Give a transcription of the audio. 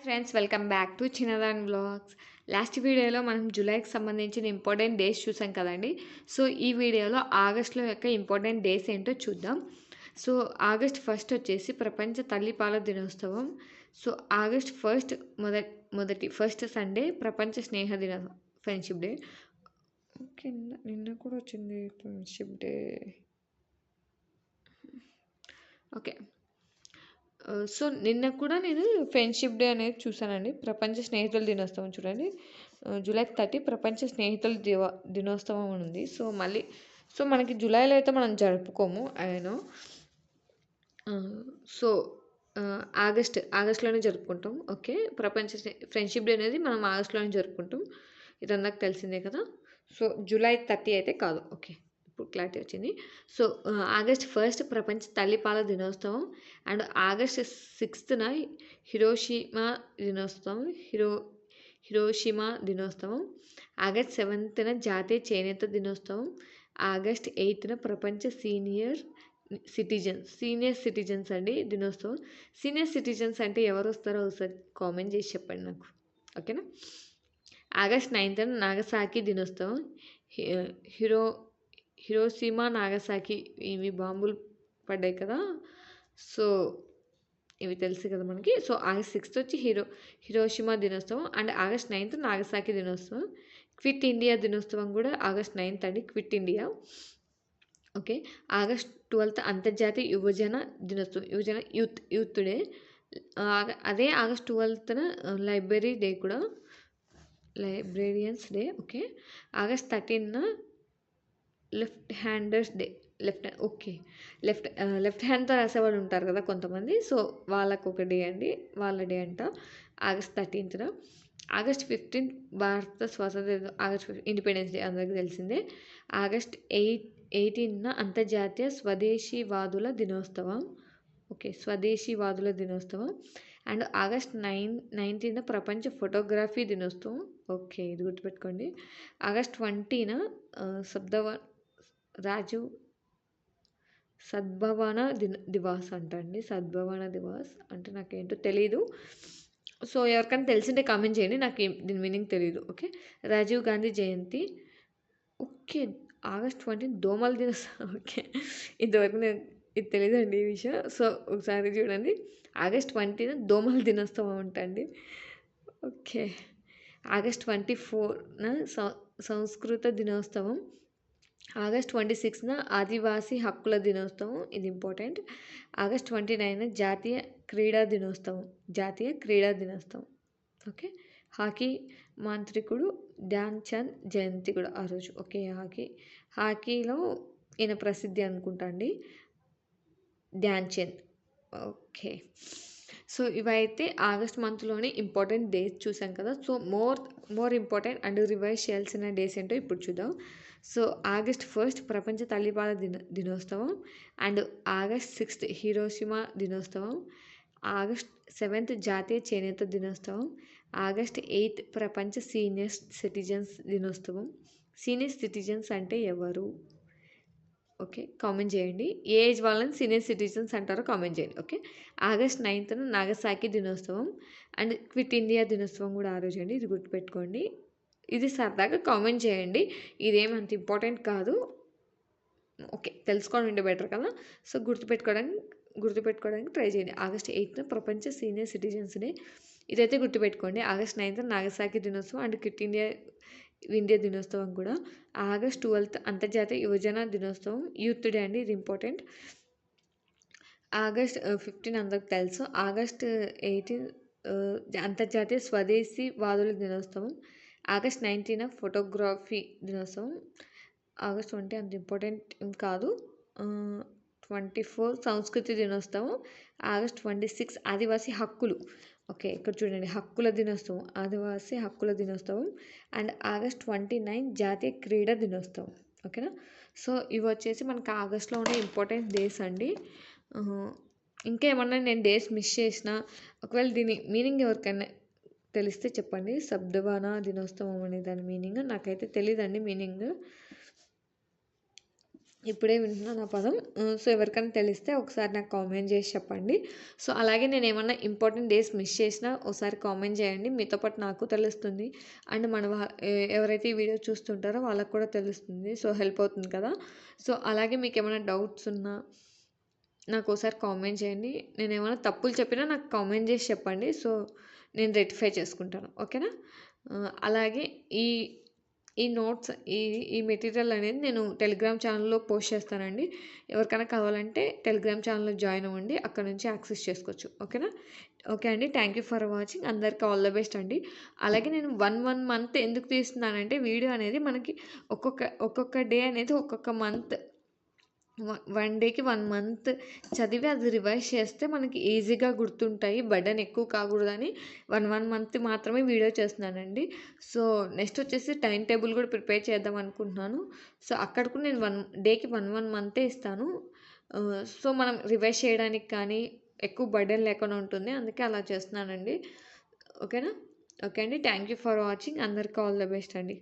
Friends, welcome back to Chinnadan vlogs. Last వీడియోలో మనం జూలైకి సంబంధించిన ఇంపార్టెంట్ డేస్ చూసాం కదండి. సో ఈ వీడియోలో ఆగస్టులో యొక్క ఇంపార్టెంట్ డేస్ ఏంటో చూద్దాం. సో ఆగస్ట్ ఫస్ట్ వచ్చేసి ప్రపంచ తల్లిపాల దినోత్సవం. సో ఆగస్ట్ ఫస్ట్ సండే ప్రపంచ స్నేహ దిన ఫ్రెండ్షిప్ డే. ఓకే, నిన్న కూడా వచ్చింది ఫ్రెండ్షిప్ డే. ఓకే. సో నిన్న కూడా నేను ఫ్రెండ్షిప్ డే అనేది చూసానండి. ప్రపంచ స్నేహితుల దినోత్సవం చూడండి, జూలై 30 ప్రపంచ స్నేహితుల దినోత్సవం అని ఉంది. సో మనకి జూలైలో అయితే మనం జరుపుకోము అయినా. సో ఆగస్ట్లోనే జరుపుకుంటాం. ఓకే, ఫ్రెండ్షిప్ డే అనేది మనం ఆగస్ట్లోనే జరుపుకుంటాం. ఇది అందరికి తెలిసిందే కదా. సో జూలై 30 అయితే కాదు. ఓకే, ఇప్పుడు క్లారిటీ వచ్చింది. సో ఆగస్ట్ ఫస్ట్ ప్రపంచ తల్లిపాల దినోత్సవం. అండ్ ఆగస్ట్ 6న హిరోషిమా దినోత్సవం. హిరోషిమా దినోత్సవం. ఆగస్ట్ 7న జాతీయ చేనేత దినోత్సవం. ఆగస్ట్ 8న ప్రపంచ సీనియర్ సిటిజన్స్ అండి దినోత్సవం. సీనియర్ సిటిజన్స్ అంటే ఎవరు వస్తారో ఒకసారి కామెంట్ చేసి చెప్పండి నాకు, ఓకేనా. ఆగస్ట్ 9న నాగసాకి దినోత్సవం. హిరోషిమా నాగసాకి ఇవి బాంబులు పడ్డాయి కదా. సో ఇవి తెలుసు కదా మనకి. సో ఆగస్ట్ 6th వచ్చి హిరోషిమా దినోత్సవం. అండ్ ఆగస్ట్ 9th నాగసాకి దినోత్సవం. క్విట్ ఇండియా దినోత్సవం కూడా ఆగస్ట్ 9th అండి, quit India. Okay, August 12th అంతర్జాతీయ యువజన దినోత్సవం, యూత్ డే. అదే ఆగస్ట్ 12th లైబ్రరీ డే కూడా, లైబ్రేరియన్స్ డే. ఓకే, ఆగస్ట్ 13న లెఫ్ట్ హ్యాండర్స్ డే. లెఫ్ట్ హ్యాండ్తో రాసేవాళ్ళు ఉంటారు కదా కొంతమంది. సో వాళ్ళకు ఒక డే అండి, వాళ్ళ డే అంట. August 13th. ఆగస్ట్ 15 భారత స్వాతంత్ర ఇండిపెండెన్స్ డే అందరికీ తెలిసిందే. ఆగస్ట్ 18న అంతర్జాతీయ స్వదేశీవాదుల దినోత్సవం. ఓకే, స్వదేశీవాదుల దినోత్సవం. అండ్ ఆగస్ట్ 19న ప్రపంచ ఫోటోగ్రఫీ దినోత్సవం. ఓకే, ఇది గుర్తుపెట్టుకోండి. ఆగస్ట్ 20న సద్భావన దివాస్ అంటండి. సద్భావన దివాస్ అంటే నాకేంటో తెలీదు. సో ఎవరికైనా తెలిసింటే కామెంట్ చేయండి, నాకు దీని మీనింగ్ తెలీదు. ఓకే, రాజీవ్ గాంధీ జయంతి. ఓకే, ఆగస్ట్ 20 దోమల దినోత్సవం. ఓకే, ఇంతవరకు ఇది తెలియదండి ఈ విషయం. సో ఒకసారి చూడండి, ఆగస్ట్ 20న దోమల దినోత్సవం ఉంటుంది. ఓకే, ఆగస్ట్ 24న సంస్కృత దినోత్సవం. ఆగస్ట్ 26న ఆదివాసీ హక్కుల దినోత్సవం, ఇది ఇంపార్టెంట్. ఆగస్ట్ 29న జాతీయ క్రీడా దినోత్సవం. ఓకే, హాకీ మాంత్రికుడు ధ్యాన్ చంద్ జయంతి కూడా ఆ రోజు. ఓకే, హాకీలో ఈయన ప్రసిద్ధి అనుకుంటా అండి, ధ్యాన్ చంద్. ఓకే, సో ఇవైతే ఆగస్ట్ మంత్లోనే ఇంపార్టెంట్ డేస్ చూసాం కదా. So more important and revise చేయాల్సిన డేస్ ఏంటో ఇప్పుడు చూద్దాం. సో ఆగస్ట్ 1 ప్రపంచ తల్లిపాల దినోత్సవం. అండ్ ఆగస్ట్ 6 హిరోషిమా దినోత్సవం. ఆగస్ట్ 7 జాతీయ చేనేత దినోత్సవం. ఆగస్ట్ 8 ప్రపంచ సీనియర్ సిటిజన్స్ దినోత్సవం. సీనియర్ సిటిజన్స్ అంటే ఎవరు? ఓకే, కామెంట్ చేయండి. ఏ ఏజ్ వాళ్ళని సీనియర్ సిటిజన్స్ అంటారో కామెంట్ చేయండి. ఓకే, ఆగస్ట్ 9th నాగసాకి దినోత్సవం. అండ్ క్విట్ ఇండియా దినోత్సవం కూడా ఆ రోజు అండి, ఇది గుర్తుపెట్టుకోండి. ఇది సరదాగా కామెంట్ చేయండి, ఇదేమంత ఇంపార్టెంట్ కాదు. ఓకే, తెలుసుకోవడం ఉంటే బెటర్ కదా. సో గుర్తుపెట్టుకోవడానికి ట్రై చేయండి. ఆగస్ట్ 8th ప్రపంచ సీనియర్ సిటిజన్స్ డే, ఇదైతే గుర్తుపెట్టుకోండి. ఆగస్ట్ 9th నాగసాకి దినోత్సవం అండ్ క్విట్ ఇండియా దినోత్సవం కూడా. ఆగస్ట్ 12th అంతర్జాతీయ యువజన దినోత్సవం, యూత్ డే అండి, ఇది ఇంపార్టెంట్. ఆగస్ట్ 15 అందరికి తెలుసు. ఆగస్ట్ 18 అంతర్జాతీయ స్వదేశీ వాదుల దినోత్సవం. ఆగస్ట్ 19 ఫోటోగ్రఫీ దినోత్సవం. ఆగస్ట్ 20 అంత ఇంపార్టెంట్ ఏం కాదు. 24 సంస్కృతి దినోత్సవం. ఆగస్ట్ 26 ఆదివాసీ హక్కులు. ఓకే, ఇక్కడ చూడండి, హక్కుల దినోత్సవం, ఆదివాసీ హక్కుల దినోత్సవం. అండ్ ఆగస్ట్ 29 జాతీయ క్రీడా దినోత్సవం. ఓకేనా. సో ఇవి వచ్చేసి మనకి ఆగస్ట్లో ఉండే ఇంపార్టెంట్ డేస్ అండి. ఇంకా ఏమన్నా నేను డేస్ మిస్ చేసిన, ఒకవేళ దీని మీనింగ్ ఎవరికైనా తెలిస్తే చెప్పండి. సద్భావన దినోత్సవం అనే దాని మీనింగ్ నాకైతే తెలియదండి మీనింగ్. ఇప్పుడే వింటున్నాను ఆ పదం. సో, ఎవరికైనా తెలిస్తే ఒకసారి నాకు కామెంట్ చేసి చెప్పండి. సో, అలాగే నేనేమన్నా ఇంపార్టెంట్ డేస్ మిస్ చేసినా ఒకసారి కామెంట్ చేయండి. మీతో పాటు నాకు తెలుస్తుంది. అండ్ మన ఎవరైతే ఈ వీడియో చూస్తుంటారో వాళ్ళకి కూడా తెలుస్తుంది. సో, హెల్ప్ అవుతుంది కదా! సో, అలాగే మీకేమైనా డౌట్స్ ఉన్నా నాకోసారి కామెంట్ చేయండి. నేనేమైనా తప్పులు చెప్పినా నాకు కామెంట్ చేసి చెప్పండి. సో, నేను రెక్టిఫై చేసుకుంటాను. ఓకేనా? అలాగే ఈ ఈ నోట్స్ ఈ ఈ మెటీరియల్ అనేది నేను టెలిగ్రామ్ ఛానల్‌లో పోస్ట్ చేస్తానండి. ఎవరికైనా కావాలంటే టెలిగ్రామ్ ఛానల్‌లో జాయిన్ అవ్వండి. అక్కడ నుంచి యాక్సెస్ చేసుకోవచ్చు. ఓకేనా? ఓకే అండి. Thank you for watching. అందరికి ఆల్ ద బెస్ట్ అండి. అలాగే నేను 1 మంత్ ఎందుకు తీస్తున్నానంటే వీడియో అనేది మనకి ఒక్కొక్క డే అనేది ఒక్కొక్క మంత్ వన్ డేకి 1 మంత్ చదివి అది రివైజ్ చేస్తే మనకి ఈజీగా గుర్తుంటాయి. బర్డెన్ ఎక్కువ కాకూడదని 1 మంత్ మాత్రమే వీడియో చేస్తున్నానండి. సో, నెక్స్ట్ వచ్చేసి టైమ్ టేబుల్ కూడా ప్రిపేర్ చేద్దాం అనుకుంటున్నాను. సో, అక్కడ కూడా నేను డేకి 1 మంతే ఇస్తాను. సో, మనం రివైజ్ చేయడానికి కానీ ఎక్కువ బర్డెన్ లేకుండా ఉంటుంది. అందుకే అలా చేస్తున్నానండి. ఓకేనా? ఓకే అండి. Thank you for watching. అందరికి ఆల్ ద బెస్ట్ అండి.